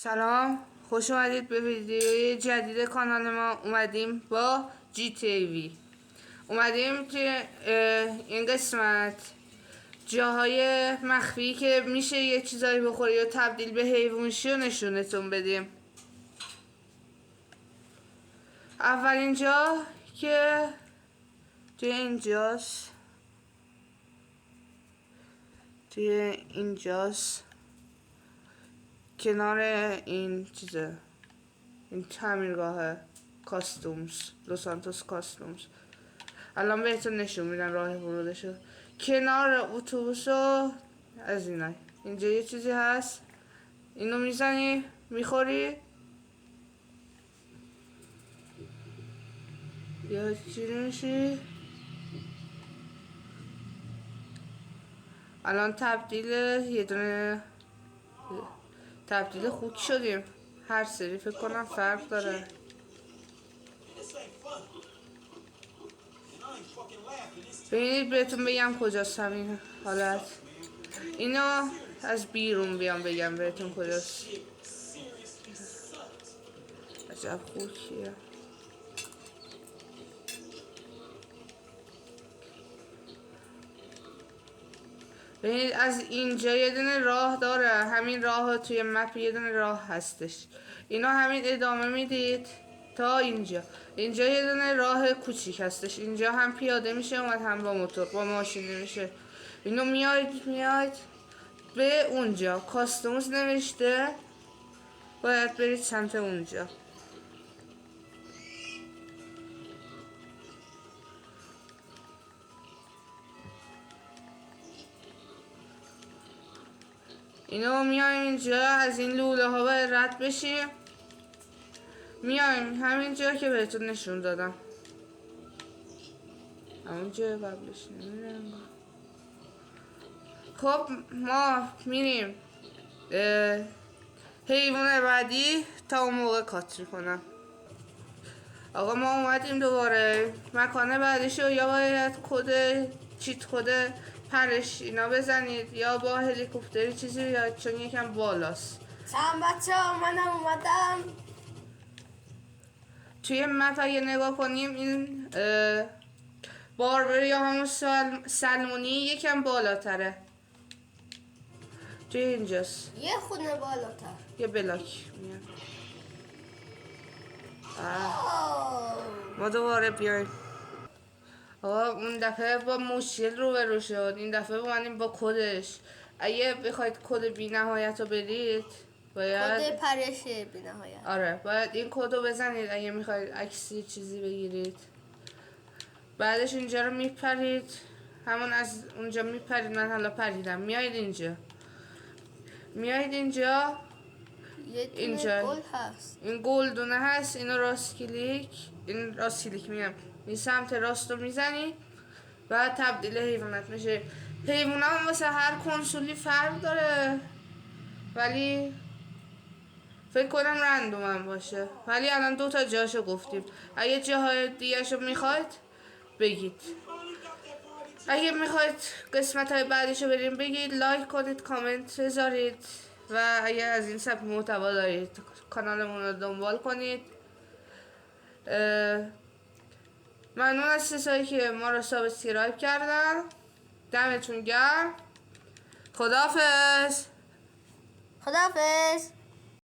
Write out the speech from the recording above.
سلام، خوش اومدید به ویدیوی جدید کانال ما. اومدیم با GTA V. اومدیم که این قسمت جاهای مخفی که میشه یه چیزایی بخوری یا تبدیل به حیوان شی رو نشونتون بدیم. اولین جا که توی اینجاست کنار این چیزه، این تعمیرگاه کاستومز، لس سانتوس کاستومز. الان بهتون نشون میدن راه ورودشو. کنار اتوبوس و از اینای اینجا یه چیزی هست، اینو میزنی میخوری یا چیزی میشی. الان تبدیل خوک شدیم. هر سری فکر کنم فرق داره. ببینید بهتون بگم کجاست همین حالت. اینو از بیرون بیام بگم بهتون کجاست. عجب خوکیه. ببینید از اینجا یه دونه راه داره، همین راه توی مپ یه دونه راه هستش. اینا همین ادامه میدید تا اینجا یه دونه راه کوچیک هستش. اینجا هم پیاده میشه اومد، هم با موتور با ماشین میشه. اینو میاید به اونجا کاستومز نوشته، باید برید سمت اونجا. اینو میایم اینجا، از این لوله ها باید رد بشیم. میایم همین جا که بهتون نشون دادم، همون جا قبلش نمیدونم. خب ما میریم حیوان بعدی تا اون موقع کاتری کنم. آقا ما اومدیم دوباره مکان بعدیشو، یا باید چیت کد پرش اینا بزنید یا با هلیکوپتری چیزی بیاد چون یکم بالاست. سلام بچه ها، منم اومدم. توی مپ اگه نگاه کنیم این باربر یا همون سلمونی یکم بالاتره. توی اینجاست یه خونه بالاتر یه بلاک میاد. ما دوباره بیایم. آقا اون دفعه با مشکل روبرو شد، این دفعه اومدیم با کدش. اگه بخواید کد بی نهایت رو بدید باید کد پرش بی نهایت. آره باید این کد رو بزنید اگه میخواید عکسی چیزی بگیرید. بعدش اینجا رو میپرید، همون از اونجا میپرید. من حالا پریدم. میایید اینجا اینجا گل هست، این گلدونه هست. اینو راست کلیک میگم، این سمت راست رو میزنی و تبدیل حیوانات میشه. حیوانات هم واسه هر کنسولی فرق داره ولی فکر کنم رندوم هم باشه. ولی الان 2 تا جاشو گفتیم. اگه جاهای دیگه شو میخواید بگید. اگه میخواید قسمت های بعدیشو بریم بگید، لایک کنید، کامنت بذارید و اگه از این سبک محتوا دارید کانالمون رو دنبال کنید. ممنون از کسایی که ما رو سابسکرایب کردن. دمتون گرم. خداحافظ. خداحافظ.